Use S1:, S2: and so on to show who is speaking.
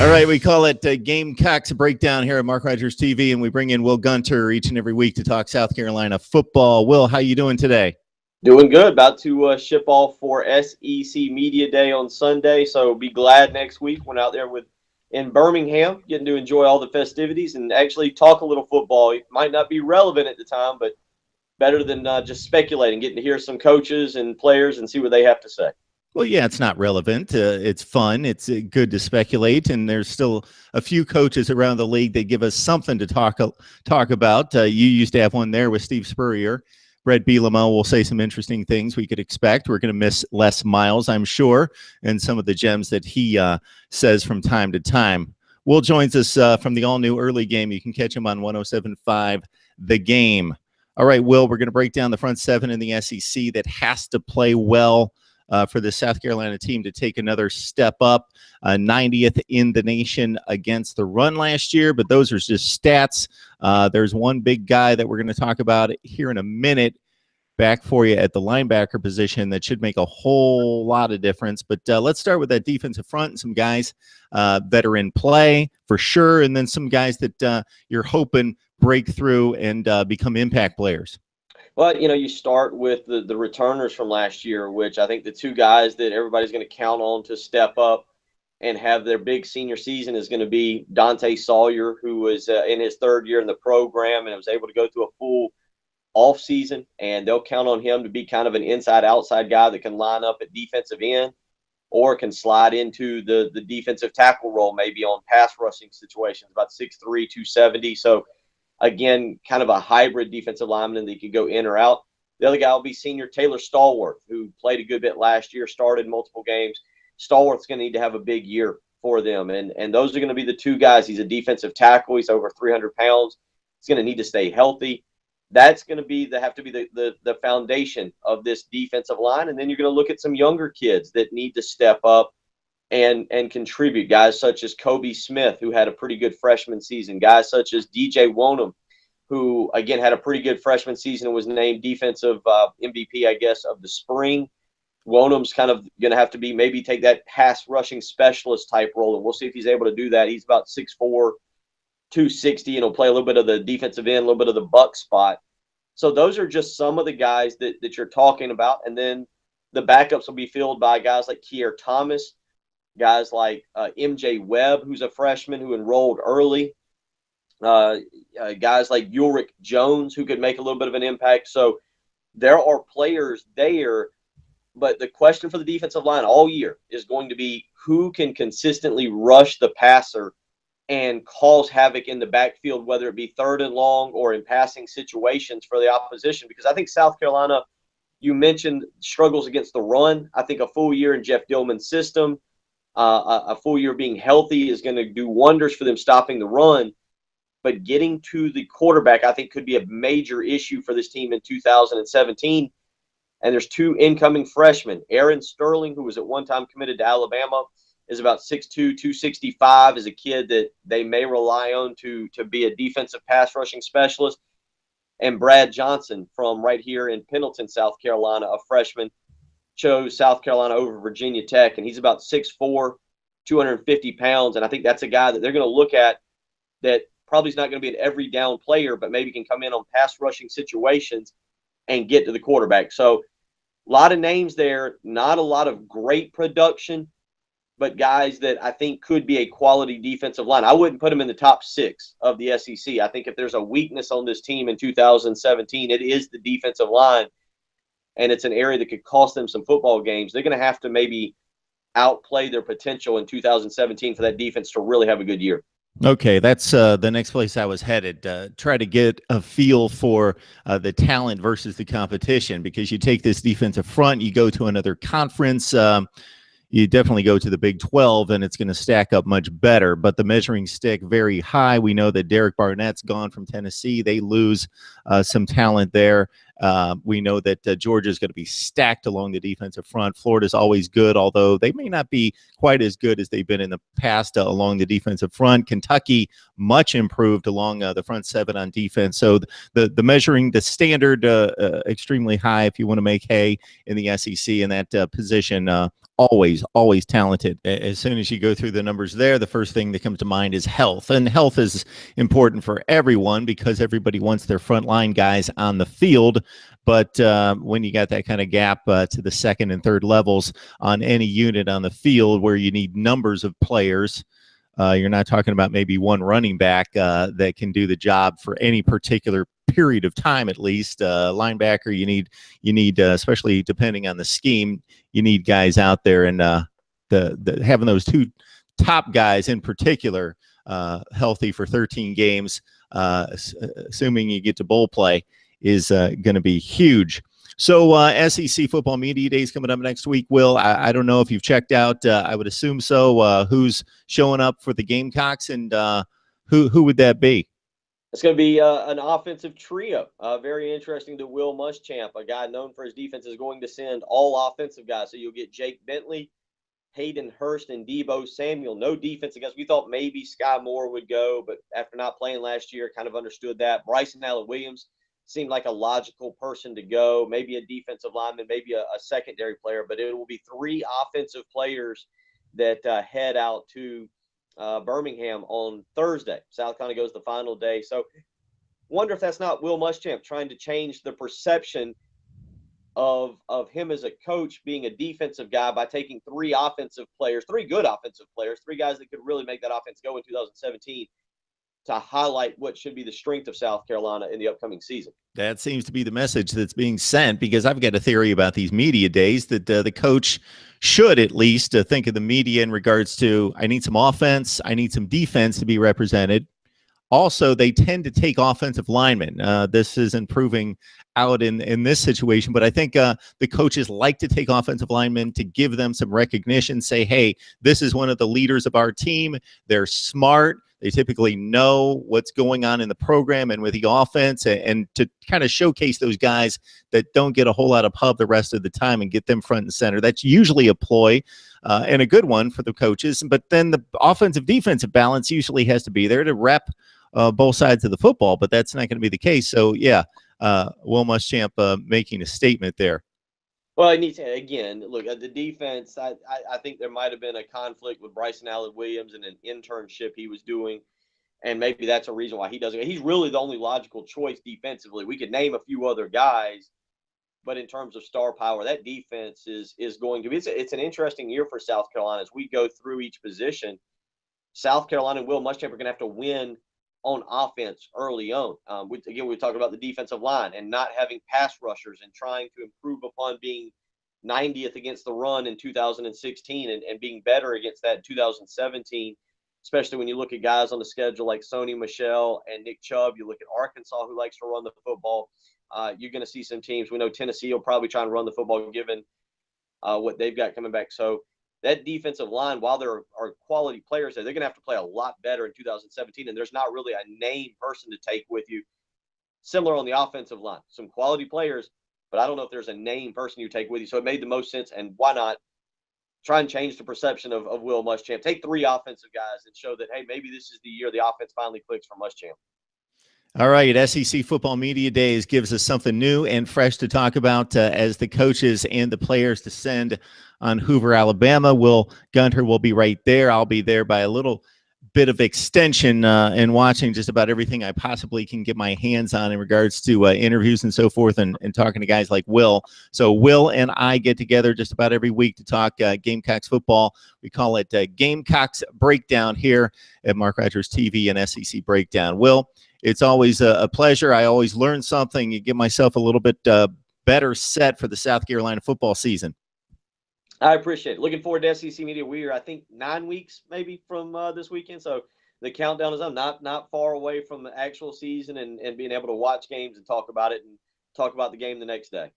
S1: All right, we call it Gamecocks Breakdown here at Mark Rogers TV, and we bring in Will Gunter each and every week to talk South Carolina football. Will, how you doing today?
S2: Doing good. About to ship off for SEC Media Day on Sunday, so be glad next week when out there in Birmingham, getting to enjoy all the festivities and actually talk a little football. It might not be relevant at the time, but better than just speculating, getting to hear some coaches and players and see what they have to say.
S1: Well, yeah, it's not relevant. It's fun. It's good to speculate, and there's still a few coaches around the league that give us something to talk about. You used to have one there with Steve Spurrier. Brett Bielema will say some interesting things we could expect. We're going to miss Les Miles, I'm sure, and some of the gems that he says from time to time. Will joins us from the all-new early game. You can catch him on 107.5 The Game. All right, Will, we're going to break down the front seven in the SEC that has to play well for the South Carolina team to take another step up. 90th in the nation against the run last year, but those are just stats. There's one big guy that we're going to talk about here in a minute back for you at the linebacker position that should make a whole lot of difference. But let's start with that defensive front and some guys that are in play for sure, and then some guys that you're hoping break through and become impact players.
S2: Well, you start with the returners from last year, which I think the two guys that everybody's going to count on to step up and have their big senior season is going to be Dante Sawyer, who was in his third year in the program and was able to go through a full off season, and they'll count on him to be kind of an inside-outside guy that can line up at defensive end or can slide into the defensive tackle role, maybe on pass rushing situations, about 6'3", 270. So, again, kind of a hybrid defensive lineman that could go in or out. The other guy will be senior Taylor Stallworth, who played a good bit last year, started multiple games. Stallworth's going to need to have a big year for them. And those are going to be the two guys. He's a defensive tackle. He's over 300 pounds. He's going to need to stay healthy. That's going to have to be the foundation of this defensive line. And then you're going to look at some younger kids that need to step up and contribute. Guys such as Kobe Smith, who had a pretty good freshman season. Guys such as DJ Wonham, who, again, had a pretty good freshman season and was named defensive MVP, I guess, of the spring. Wonham's kind of going to have to be maybe take that pass rushing specialist type role, and we'll see if he's able to do that. He's about 6'4", 260, and he'll play a little bit of the defensive end, a little bit of the buck spot. So those are just some of the guys that you're talking about. And then the backups will be filled by guys like Kier Thomas, guys like MJ Webb, who's a freshman who enrolled early, guys like Ulrich Jones, who could make a little bit of an impact. So there are players there, but the question for the defensive line all year is going to be who can consistently rush the passer and cause havoc in the backfield, whether it be third and long or in passing situations for the opposition. Because I think South Carolina, you mentioned struggles against the run. I think a full year in Jeff Dillman's system, a full year being healthy is going to do wonders for them stopping the run. But getting to the quarterback, I think, could be a major issue for this team in 2017. And there's two incoming freshmen. Aaron Sterling, who was at one time committed to Alabama, is about 6'2", 265, is a kid that they may rely on to be a defensive pass rushing specialist. And Brad Johnson from right here in Pendleton, South Carolina, a freshman, chose South Carolina over Virginia Tech, and he's about 6'4", 250 pounds. And I think that's a guy that they're going to look at that probably is not going to be an every down player, but maybe can come in on pass rushing situations and get to the quarterback. So a lot of names there, not a lot of great production, but guys that I think could be a quality defensive line. I wouldn't put them in the top 6 of the SEC. I think if there's a weakness on this team in 2017, it is the defensive line, and it's an area that could cost them some football games. They're going to have to maybe outplay their potential in 2017 for that defense to really have a good year.
S1: Okay, that's the next place I was headed. Try to get a feel for the talent versus the competition, because you take this defensive front, you go to another conference, you definitely go to the Big 12, and it's going to stack up much better. But the measuring stick very high. We know that Derek Barnett's gone from Tennessee. They lose some talent there We know that Georgia is going to be stacked along the defensive front. Florida's always good, although they may not be quite as good as they've been in the past along the defensive front. Kentucky, much improved along the front seven on defense. So the measuring, the standard extremely high if you want to make hay in the SEC in that position. Always talented. As soon as you go through the numbers there, the first thing that comes to mind is health. And health is important for everyone because everybody wants their frontline guys on the field. But when you got that kind of gap to the second and third levels on any unit on the field where you need numbers of players, you're not talking about maybe one running back that can do the job for any particular period of time, at least. Linebacker, you need especially depending on the scheme, you need guys out there, and having those two top guys in particular healthy for 13 games, assuming you get to bowl play, is going to be huge. So SEC Football Media Days coming up next week. Will, I don't know if you've checked out. I would assume so. Who's showing up for the Gamecocks, and who would that be?
S2: It's going to be an offensive trio. Very interesting to Will Muschamp, a guy known for his defense, is going to send all offensive guys. So you'll get Jake Bentley, Hayden Hurst, and Debo Samuel. No defense against. We thought maybe Sky Moore would go, but after not playing last year, kind of understood that. Bryson Allen-Williams seemed like a logical person to go. Maybe a defensive lineman, maybe a secondary player, but it will be 3 offensive players that head out to Birmingham on Thursday. South Carolina goes the final day. So wonder if that's not Will Muschamp trying to change the perception of him as a coach being a defensive guy by taking 3 offensive players, 3 good offensive players, 3 guys that could really make that offense go in 2017 to highlight what should be the strength of South Carolina in the upcoming season.
S1: That seems to be the message that's being sent, because I've got a theory about these media days that the coach should at least think of the media in regards to, I need some offense, I need some defense to be represented. Also, they tend to take offensive linemen. This isn't proving out in this situation, but I think the coaches like to take offensive linemen to give them some recognition, say, hey, this is one of the leaders of our team. They're smart. They typically know what's going on in the program and with the offense, and to kind of showcase those guys that don't get a whole lot of pub the rest of the time and get them front and center. That's usually a ploy and a good one for the coaches. But then the offensive-defensive balance usually has to be there to rep both sides of the football, but that's not going to be the case. So, yeah, Will Muschamp making a statement there.
S2: Well, I need to, again, look at the defense. I think there might have been a conflict with Bryson Allen-Williams and an internship he was doing, and maybe that's a reason why he doesn't. He's really the only logical choice defensively. We could name a few other guys, but in terms of star power, that defense is going to be. It's an interesting year for South Carolina as we go through each position. South Carolina and Will Muschamp are going to have to win on offense early on. We talk about the defensive line and not having pass rushers and trying to improve upon being 90th against the run in 2016 and being better against that in 2017, especially when you look at guys on the schedule like Sony Michel and Nick Chubb. You look at Arkansas, who likes to run the football. You're going to see some teams. We know Tennessee will probably try and run the football given what they've got coming back. So that defensive line, while there are quality players there, they're going to have to play a lot better in 2017, and there's not really a name person to take with you. Similar on the offensive line. Some quality players, but I don't know if there's a name person you take with you. So it made the most sense, and why not try and change the perception of Will Muschamp? Take 3 offensive guys and show that, hey, maybe this is the year the offense finally clicks for Muschamp.
S1: All right, SEC Football Media Days gives us something new and fresh to talk about as the coaches and the players descend on Hoover, Alabama. Will Gunter will be right there. I'll be there by a little bit of extension and watching just about everything I possibly can get my hands on in regards to interviews and so forth, and talking to guys like Will. So Will and I get together just about every week to talk Gamecocks football. We call it Gamecocks Breakdown here at MarkRogersTV and SEC Breakdown. Will, it's always a pleasure. I always learn something. You get myself a little bit better set for the South Carolina football season.
S2: I appreciate it. Looking forward to SEC Media. We are, I think, 9 weeks maybe from this weekend. So the countdown is on. Not far away from the actual season and being able to watch games and talk about it and talk about the game the next day.